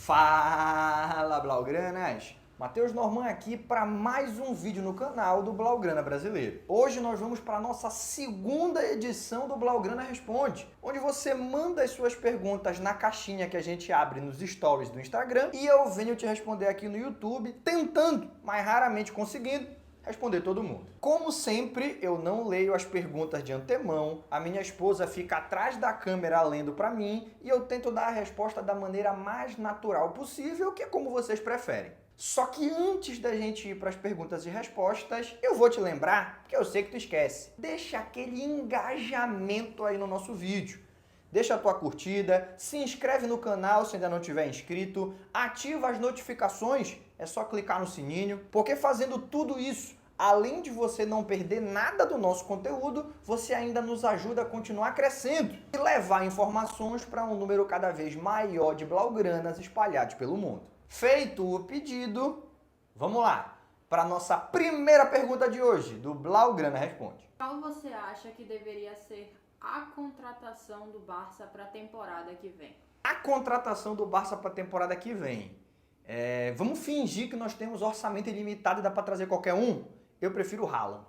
Fala, Blaugranas! Matheus Norman aqui para mais um vídeo no canal do Blaugrana Brasileiro. Hoje nós vamos para a nossa segunda edição do Blaugrana Responde, onde você manda as suas perguntas na caixinha que a gente abre nos stories do Instagram e eu venho te responder aqui no YouTube, tentando, mas raramente conseguindo, responder todo mundo. Como sempre, eu não leio as perguntas de antemão, a minha esposa fica atrás da câmera lendo para mim e eu tento dar a resposta da maneira mais natural possível, que é como vocês preferem. Só que antes da gente ir para as perguntas e respostas, eu vou te lembrar, porque eu sei que tu esquece, deixa aquele engajamento aí no nosso vídeo. Deixa a tua curtida, se inscreve no canal se ainda não tiver inscrito, ativa as notificações, é só clicar no sininho, porque fazendo tudo isso, além de você não perder nada do nosso conteúdo, você ainda nos ajuda a continuar crescendo e levar informações para um número cada vez maior de blaugranas espalhados pelo mundo. Feito o pedido, vamos lá para a nossa primeira pergunta de hoje, do Blaugrana Responde. Qual você acha que deveria ser a contratação do Barça para a temporada que vem? A contratação do Barça para a temporada que vem. Vamos fingir que nós temos orçamento ilimitado e dá para trazer qualquer um? Eu prefiro o Haaland.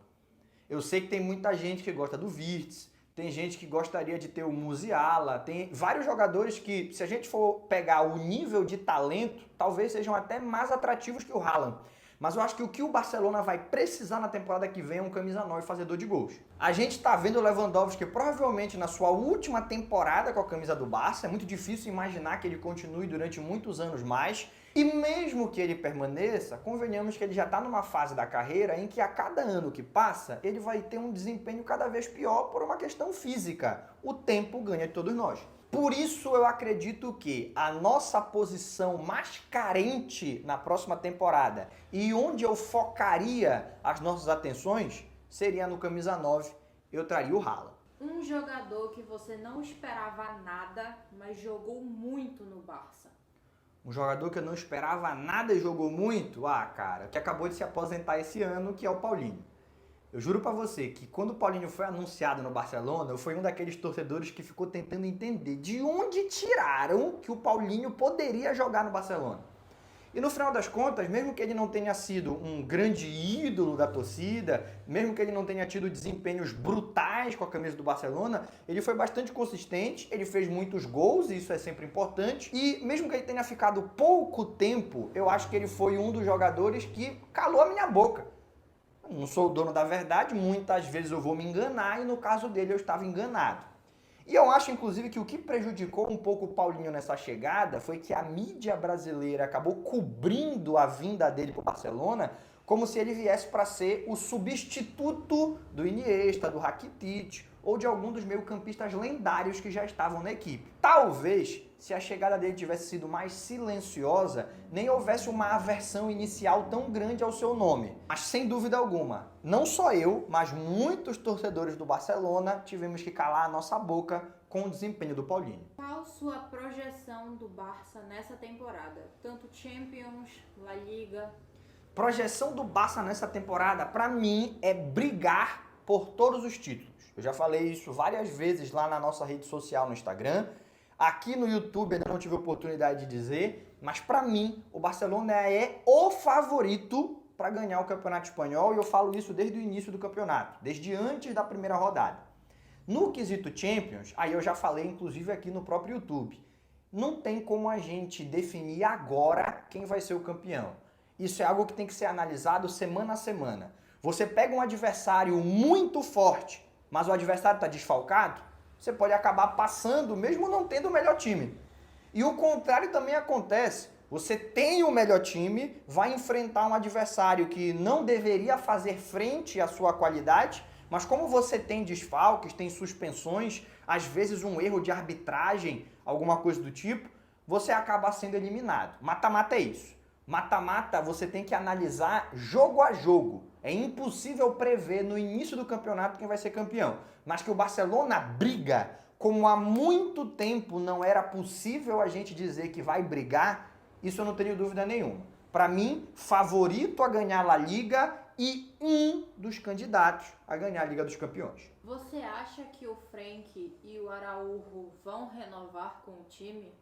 Eu sei que tem muita gente que gosta do Wirtz, tem gente que gostaria de ter o Musiala, tem vários jogadores que, se a gente for pegar o nível de talento, talvez sejam até mais atrativos que o Haaland. Mas eu acho que o que o Barcelona vai precisar na temporada que vem é um camisa 9 fazedor de gols. A gente está vendo o Lewandowski provavelmente na sua última temporada com a camisa do Barça. É muito difícil imaginar que ele continue durante muitos anos mais. E mesmo que ele permaneça, convenhamos que ele já está numa fase da carreira em que a cada ano que passa, ele vai ter um desempenho cada vez pior por uma questão física. O tempo ganha de todos nós. Por isso eu acredito que a nossa posição mais carente na próxima temporada e onde eu focaria as nossas atenções seria no camisa 9, eu traria o Haaland. Um jogador que você não esperava nada, mas jogou muito no Barça. Um jogador que eu não esperava nada e jogou muito? Cara, que acabou de se aposentar esse ano, que é o Paulinho. Eu juro pra você que quando o Paulinho foi anunciado no Barcelona, eu fui um daqueles torcedores que ficou tentando entender de onde tiraram que o Paulinho poderia jogar no Barcelona. E no final das contas, mesmo que ele não tenha sido um grande ídolo da torcida, mesmo que ele não tenha tido desempenhos brutais com a camisa do Barcelona, ele foi bastante consistente, ele fez muitos gols, e isso é sempre importante, e mesmo que ele tenha ficado pouco tempo, eu acho que ele foi um dos jogadores que calou a minha boca. Eu não sou o dono da verdade, muitas vezes eu vou me enganar, e no caso dele eu estava enganado. E eu acho, inclusive, que o que prejudicou um pouco o Paulinho nessa chegada foi que a mídia brasileira acabou cobrindo a vinda dele para o Barcelona como se ele viesse para ser o substituto do Iniesta, do Rakitic ou de algum dos meio-campistas lendários que já estavam na equipe. Talvez, se a chegada dele tivesse sido mais silenciosa, nem houvesse uma aversão inicial tão grande ao seu nome. Mas sem dúvida alguma, não só eu, mas muitos torcedores do Barcelona tivemos que calar a nossa boca com o desempenho do Paulinho. Qual sua projeção do Barça nessa temporada? Tanto Champions, La Liga. Projeção do Barça nessa temporada, para mim, é brigar por todos os títulos. Eu já falei isso várias vezes lá na nossa rede social no Instagram. Aqui no YouTube ainda não tive oportunidade de dizer, mas para mim o Barcelona é o favorito para ganhar o Campeonato Espanhol e eu falo isso desde o início do campeonato, desde antes da primeira rodada. No quesito Champions, aí eu já falei inclusive aqui no próprio YouTube, não tem como a gente definir agora quem vai ser o campeão. Isso é algo que tem que ser analisado semana a semana. Você pega um adversário muito forte, mas o adversário está desfalcado, você pode acabar passando mesmo não tendo o melhor time. E o contrário também acontece. Você tem o melhor time, vai enfrentar um adversário que não deveria fazer frente à sua qualidade, mas como você tem desfalques, tem suspensões, às vezes um erro de arbitragem, alguma coisa do tipo, você acaba sendo eliminado. Mata-mata é isso. Mata-mata você tem que analisar jogo a jogo. É impossível prever no início do campeonato quem vai ser campeão. Mas que o Barcelona briga, como há muito tempo não era possível a gente dizer que vai brigar, isso eu não tenho dúvida nenhuma. Para mim, favorito a ganhar a La Liga e um dos candidatos a ganhar a Liga dos Campeões. Você acha que o Frenkie e o Araújo vão renovar com o time?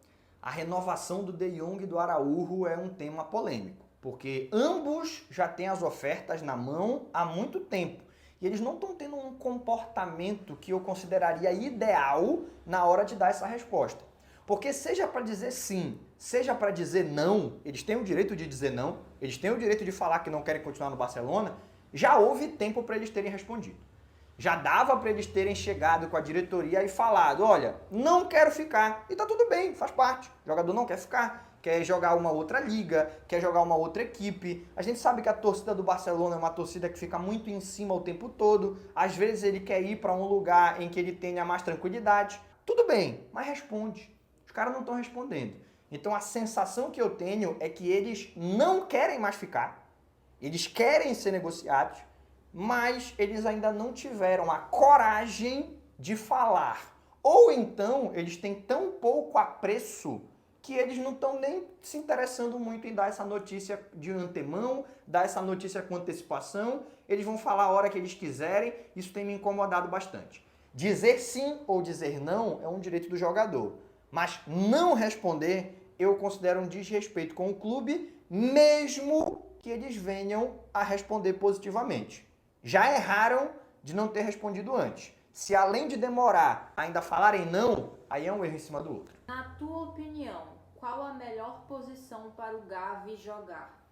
a renovação do De Jong e do Araújo é um tema polêmico, porque ambos já têm as ofertas na mão há muito tempo. E eles não estão tendo um comportamento que eu consideraria ideal na hora de dar essa resposta. Porque seja para dizer sim, seja para dizer não, eles têm o direito de dizer não, eles têm o direito de falar que não querem continuar no Barcelona, já houve tempo para eles terem respondido. Já dava para eles terem chegado com a diretoria e falado, olha, não quero ficar. E tá tudo bem, faz parte. O jogador não quer ficar, quer jogar uma outra liga, quer jogar uma outra equipe. A gente sabe que a torcida do Barcelona é uma torcida que fica muito em cima o tempo todo. Às vezes ele quer ir para um lugar em que ele tenha mais tranquilidade. Tudo bem, mas responde. Os caras não estão respondendo. Então a sensação que eu tenho é que eles não querem mais ficar. Eles querem ser negociados, mas eles ainda não tiveram a coragem de falar. Ou então eles têm tão pouco apreço que eles não estão nem se interessando muito em dar essa notícia de antemão, dar essa notícia com antecipação. Eles vão falar a hora que eles quiserem. Isso tem me incomodado bastante. Dizer sim ou dizer não é um direito do jogador. Mas não responder eu considero um desrespeito com o clube, mesmo que eles venham a responder positivamente. Já erraram de não ter respondido antes. Se além de demorar ainda falarem não, aí é um erro em cima do outro. Na tua opinião, qual a melhor posição para o Gavi jogar?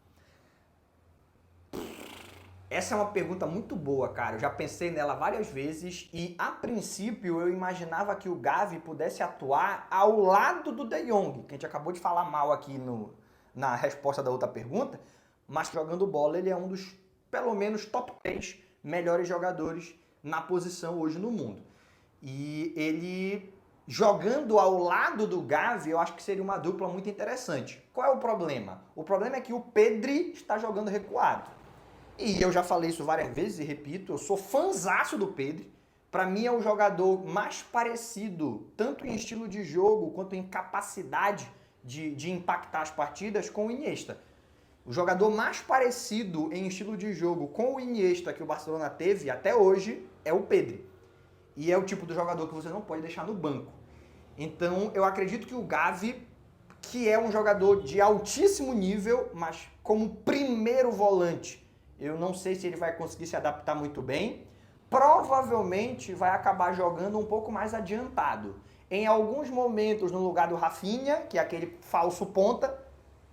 Essa é uma pergunta muito boa, cara. Eu já pensei nela várias vezes e, a princípio, eu imaginava que o Gavi pudesse atuar ao lado do De Jong, que a gente acabou de falar mal aqui na resposta da outra pergunta, mas jogando bola ele é um dos, pelo menos, top 3 melhores jogadores na posição hoje no mundo. E ele, jogando ao lado do Gavi, eu acho que seria uma dupla muito interessante. Qual é o problema? O problema é que o Pedri está jogando recuado. E eu já falei isso várias vezes e repito, eu sou fãzaço do Pedri. Para mim é o jogador mais parecido, tanto em estilo de jogo quanto em capacidade de impactar as partidas, com o Iniesta. O jogador mais parecido em estilo de jogo com o Iniesta que o Barcelona teve até hoje é o Pedri. E é o tipo de jogador que você não pode deixar no banco. Então eu acredito que o Gavi, que é um jogador de altíssimo nível, mas como primeiro volante, eu não sei se ele vai conseguir se adaptar muito bem. Provavelmente vai acabar jogando um pouco mais adiantado. Em alguns momentos no lugar do Rafinha, que é aquele falso ponta,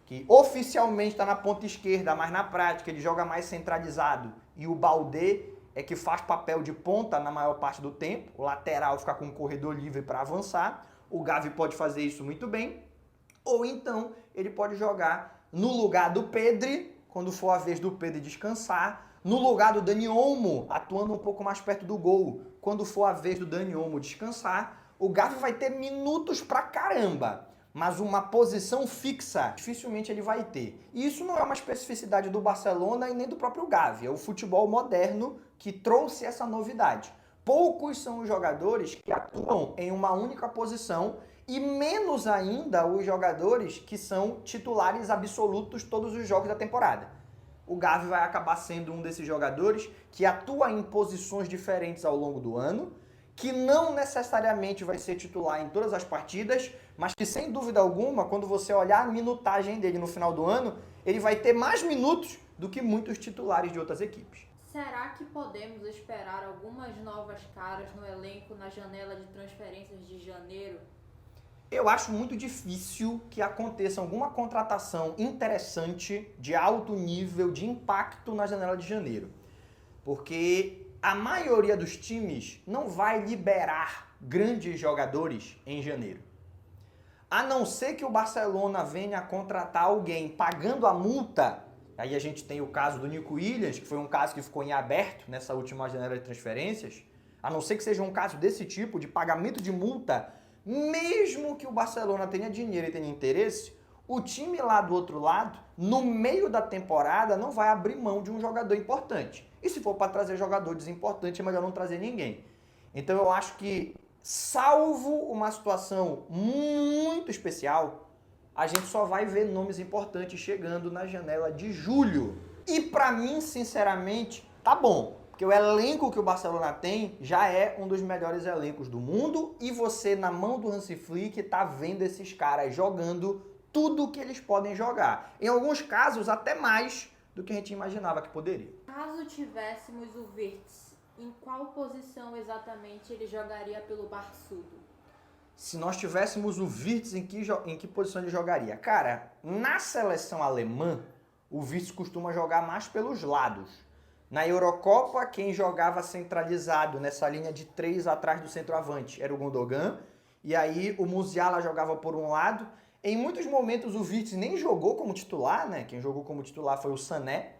que oficialmente está na ponta esquerda, mas na prática ele joga mais centralizado. E o Baldé é que faz papel de ponta na maior parte do tempo. O lateral fica com um corredor livre para avançar. O Gavi pode fazer isso muito bem. Ou então ele pode jogar no lugar do Pedri, quando for a vez do Pedri descansar, no lugar do Dani Olmo, atuando um pouco mais perto do gol, quando for a vez do Dani Olmo descansar. O Gavi vai ter minutos pra caramba, mas uma posição fixa dificilmente ele vai ter. E isso não é uma especificidade do Barcelona e nem do próprio Gavi, é o futebol moderno que trouxe essa novidade. Poucos são os jogadores que atuam em uma única posição e menos ainda os jogadores que são titulares absolutos todos os jogos da temporada. O Gavi vai acabar sendo um desses jogadores que atua em posições diferentes ao longo do ano, que não necessariamente vai ser titular em todas as partidas, mas que sem dúvida alguma, quando você olhar a minutagem dele no final do ano, ele vai ter mais minutos do que muitos titulares de outras equipes. Será que podemos esperar algumas novas caras no elenco na janela de transferências de janeiro? Eu acho muito difícil que aconteça alguma contratação interessante, de alto nível, de impacto na janela de janeiro. Porque a maioria dos times não vai liberar grandes jogadores em janeiro. A não ser que o Barcelona venha a contratar alguém pagando a multa. Aí a gente tem o caso do Nico Williams, que foi um caso que ficou em aberto nessa última janela de transferências. A não ser que seja um caso desse tipo, de pagamento de multa, mesmo que o Barcelona tenha dinheiro e tenha interesse, o time lá do outro lado, no meio da temporada, não vai abrir mão de um jogador importante. E se for para trazer jogadores importantes, é melhor não trazer ninguém. Então eu acho que, salvo uma situação muito especial, a gente só vai ver nomes importantes chegando na janela de julho. E para mim, sinceramente, tá bom. Porque o elenco que o Barcelona tem já é um dos melhores elencos do mundo e você, na mão do Hansi Flick, tá vendo esses caras jogando tudo que eles podem jogar. Em alguns casos, até mais do que a gente imaginava que poderia. Caso tivéssemos o Wirtz, em qual posição exatamente ele jogaria pelo Barçudo? Se nós tivéssemos o Wirtz, em que posição ele jogaria? Cara, na seleção alemã, o Wirtz costuma jogar mais pelos lados. Na Eurocopa, quem jogava centralizado nessa linha de 3 atrás do centroavante era o Gundogan. E aí o Musiala jogava por um lado. Em muitos momentos o Wirtz nem jogou como titular, né? Quem jogou como titular foi o Sané.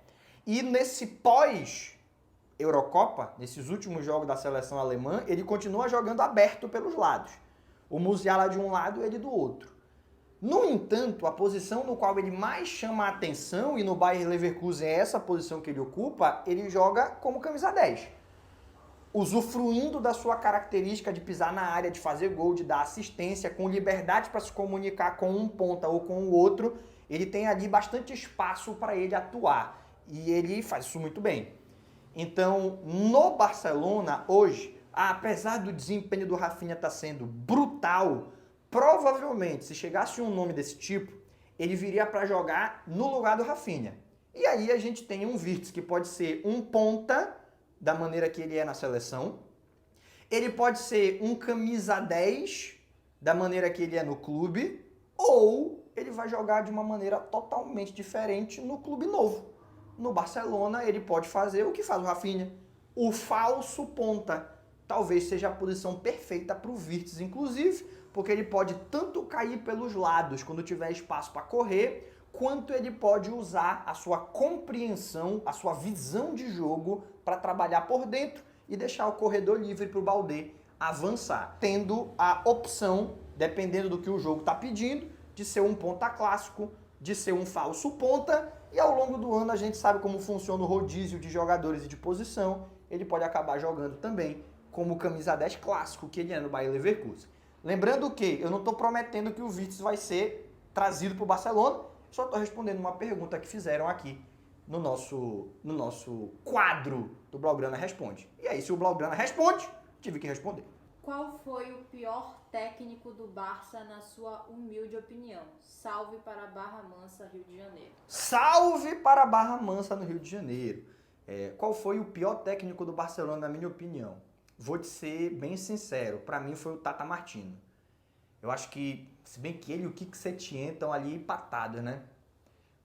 E nesse pós-Eurocopa, nesses últimos jogos da seleção alemã, ele continua jogando aberto pelos lados. O Musiala de um lado e ele do outro. No entanto, a posição no qual ele mais chama a atenção, e no Bayer Leverkusen é essa posição que ele ocupa, ele joga como camisa 10. Usufruindo da sua característica de pisar na área, de fazer gol, de dar assistência, com liberdade para se comunicar com um ponta ou com o outro, ele tem ali bastante espaço para ele atuar. E ele faz isso muito bem. Então, no Barcelona, hoje, apesar do desempenho do Rafinha estar sendo brutal, provavelmente, se chegasse um nome desse tipo, ele viria para jogar no lugar do Rafinha. E aí a gente tem um Wirtz que pode ser um ponta, da maneira que ele é na seleção. Ele pode ser um camisa 10, da maneira que ele é no clube. Ou ele vai jogar de uma maneira totalmente diferente no clube novo. No Barcelona, ele pode fazer o que faz o Rafinha. O falso ponta. Talvez seja a posição perfeita para o Wirtz, inclusive, porque ele pode tanto cair pelos lados quando tiver espaço para correr, quanto ele pode usar a sua compreensão, a sua visão de jogo para trabalhar por dentro e deixar o corredor livre para o Baldé avançar, tendo a opção, dependendo do que o jogo está pedindo, de ser um ponta clássico, de ser um falso ponta, e ao longo do ano a gente sabe como funciona o rodízio de jogadores e de posição, ele pode acabar jogando também como camisa 10 clássico que ele é no Bayer Leverkusen. Lembrando que eu não estou prometendo que o Wirtz vai ser trazido para o Barcelona, só estou respondendo uma pergunta que fizeram aqui no nosso quadro do Blaugrana Responde. E aí, se o Blaugrana responde, tive que responder. Qual foi o pior técnico do Barça, na sua humilde opinião? Salve para Barra Mansa, Rio de Janeiro. Salve para Barra Mansa, no Rio de Janeiro. Qual foi o pior técnico do Barcelona, na minha opinião? Vou te ser bem sincero, para mim foi o Tata Martino. Eu acho que, se bem que ele e o Quique Setien estão ali empatados, né?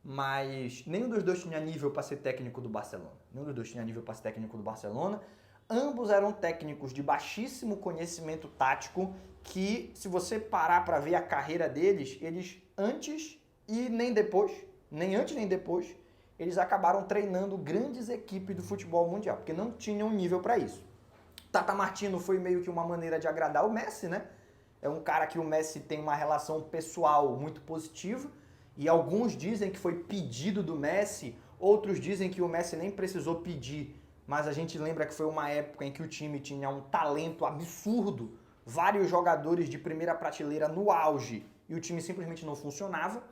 Mas nenhum dos dois tinha nível para ser técnico do Barcelona. Nenhum dos dois tinha nível para ser técnico do Barcelona. Ambos eram técnicos de baixíssimo conhecimento tático que, se você parar para ver a carreira deles, eles antes e nem depois, nem antes nem depois, eles acabaram treinando grandes equipes do futebol mundial, porque não tinham nível para isso. Tata Martino foi meio que uma maneira de agradar o Messi, né? É um cara que o Messi tem uma relação pessoal muito positiva, e alguns dizem que foi pedido do Messi, outros dizem que o Messi nem precisou pedir, mas a gente lembra que foi uma época em que o time tinha um talento absurdo, vários jogadores de primeira prateleira no auge, e o time simplesmente não funcionava.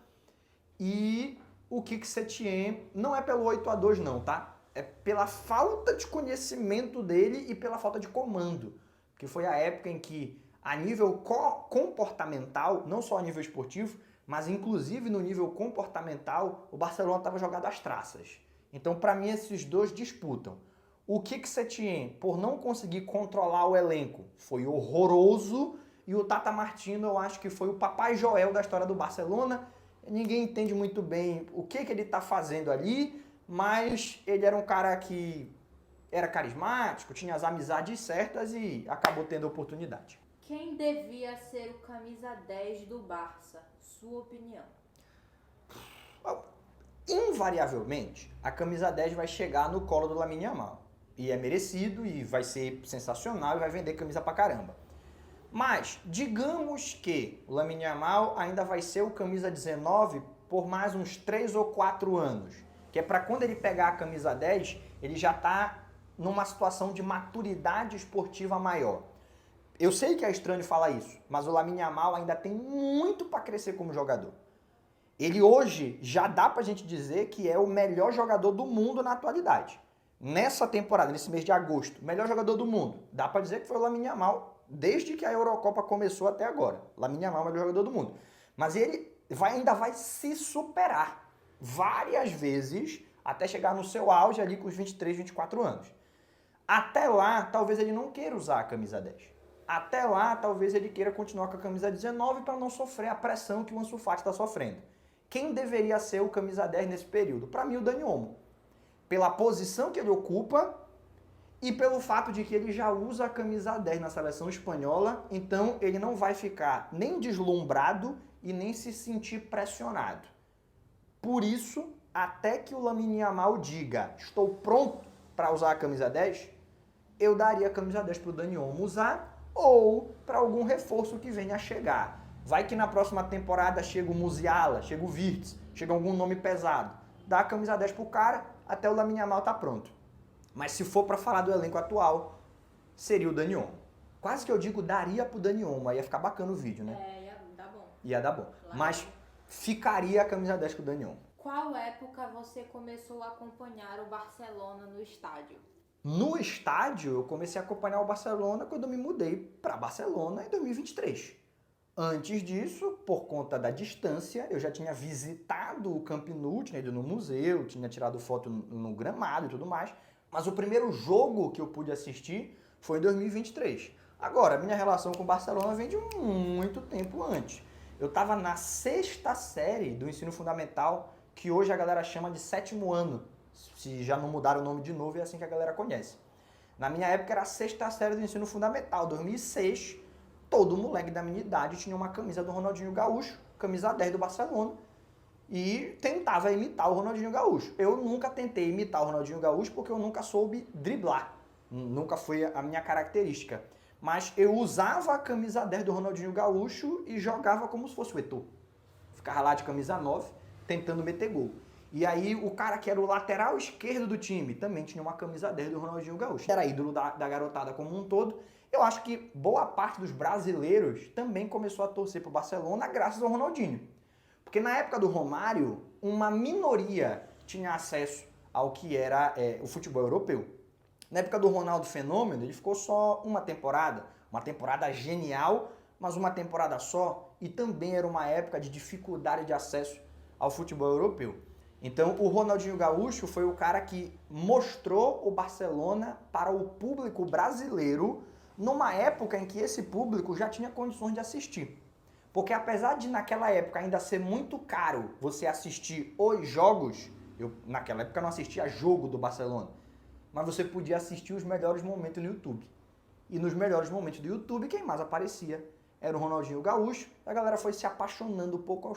E o Quique Setien não é pelo 8-2 não, tá? É pela falta de conhecimento dele e pela falta de comando. Porque foi a época em que, a nível comportamental, não só a nível esportivo, mas inclusive no nível comportamental, o Barcelona estava jogado às traças. Então, para mim, esses dois disputam. O Quique Setien, por não conseguir controlar o elenco, foi horroroso. E o Tata Martino, eu acho que foi o Papai Joel da história do Barcelona. Ninguém entende muito bem o que ele está fazendo ali, mas ele era um cara que era carismático, tinha as amizades certas e acabou tendo oportunidade. Quem devia ser o camisa 10 do Barça? Sua opinião. Invariavelmente, a camisa 10 vai chegar no colo do Lamine Yamal. E é merecido, e vai ser sensacional, e vai vender camisa pra caramba. Mas, digamos que o Lamine Yamal ainda vai ser o camisa 19 por mais uns 3 ou 4 anos. Que é para quando ele pegar a camisa 10, ele já tá numa situação de maturidade esportiva maior. Eu sei que é estranho falar isso, mas o Lamine Yamal ainda tem muito para crescer como jogador. Ele hoje já dá pra gente dizer que é o melhor jogador do mundo na atualidade. nessa temporada, nesse mês de agosto, melhor jogador do mundo, dá pra dizer que foi o Lamine Yamal, desde que a Eurocopa começou até agora. Lamine Yamal é o melhor jogador do mundo. Mas ele ainda vai se superar várias vezes até chegar no seu auge ali com os 23, 24 anos. Até lá, talvez ele não queira usar a camisa 10. Até lá, talvez ele queira continuar com a camisa 19 para não sofrer a pressão que o Ansu Fati está sofrendo. Quem deveria ser o camisa 10 nesse período? Para mim, o Dani Olmo. Pela posição que ele ocupa e pelo fato de que ele já usa a camisa 10 na seleção espanhola, então ele não vai ficar nem deslumbrado e nem se sentir pressionado. Por isso, até que o Lamine Yamal diga, estou pronto para usar a camisa 10, eu daria a camisa 10 para o Dani Olmo usar ou para algum reforço que venha a chegar. Vai que na próxima temporada chega o Musiala, chega o Wirtz, chega algum nome pesado. Dá a camisa 10 pro cara, até o Lamine Yamal tá pronto. Mas se for para falar do elenco atual, seria o Dani Olmo. Quase que eu digo daria pro Dani Olmo, aí ia ficar bacana o vídeo, né? Ia dar bom. Ia dar bom. Claro. Mas ficaria a camisa 10 com o Dani Olmo. Qual época você começou a acompanhar o Barcelona no estádio? No estádio, eu comecei a acompanhar o Barcelona quando eu me mudei para Barcelona em 2023. Antes disso, por conta da distância, eu já tinha visitado o Camp Nou, tinha ido no museu, tinha tirado foto no gramado e tudo mais, mas o primeiro jogo que eu pude assistir foi em 2023. Agora, minha relação com o Barcelona vem de muito tempo antes. Eu estava na 6ª série do ensino fundamental, que hoje a galera chama de 7º ano. Se já não mudaram o nome de novo, é assim que a galera conhece. Na minha época era a 6ª série do ensino fundamental, 2006. Todo moleque da minha idade tinha uma camisa do Ronaldinho Gaúcho, camisa 10 do Barcelona, e tentava imitar o Ronaldinho Gaúcho. Eu nunca tentei imitar o Ronaldinho Gaúcho porque eu nunca soube driblar. Nunca foi a minha característica. Mas eu usava a camisa 10 do Ronaldinho Gaúcho e jogava como se fosse o Eto'o. Ficava lá de camisa 9, tentando meter gol. E aí o cara que era o lateral esquerdo do time também tinha uma camisa 10 do Ronaldinho Gaúcho. Era ídolo da garotada como um todo. Eu acho que boa parte dos brasileiros também começou a torcer pro Barcelona graças ao Ronaldinho. Porque na época do Romário, uma minoria tinha acesso ao que era o futebol europeu. Na época do Ronaldo Fenômeno, ele ficou só uma temporada genial, mas uma temporada só, e também era uma época de dificuldade de acesso ao futebol europeu. Então o Ronaldinho Gaúcho foi o cara que mostrou o Barcelona para o público brasileiro numa época em que esse público já tinha condições de assistir. Porque apesar de naquela época ainda ser muito caro você assistir os jogos, eu naquela época não assistia jogo do Barcelona, mas você podia assistir os melhores momentos no YouTube. E nos melhores momentos do YouTube, quem mais aparecia era o Ronaldinho Gaúcho. A galera foi se apaixonando pouco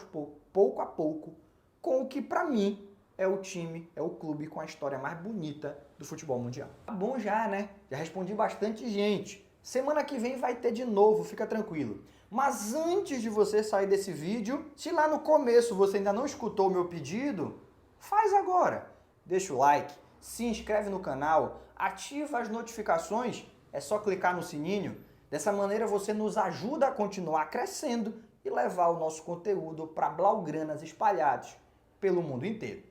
a pouco, com o que pra mim é o time, é o clube com a história mais bonita do futebol mundial. Tá bom já, né? Já respondi bastante gente. Semana que vem vai ter de novo, fica tranquilo. Mas antes de você sair desse vídeo, se lá no começo você ainda não escutou o meu pedido, faz agora. Deixa o like, se inscreve no canal, ativa as notificações, é só clicar no sininho. Dessa maneira você nos ajuda a continuar crescendo e levar o nosso conteúdo para blaugranas espalhados pelo mundo inteiro.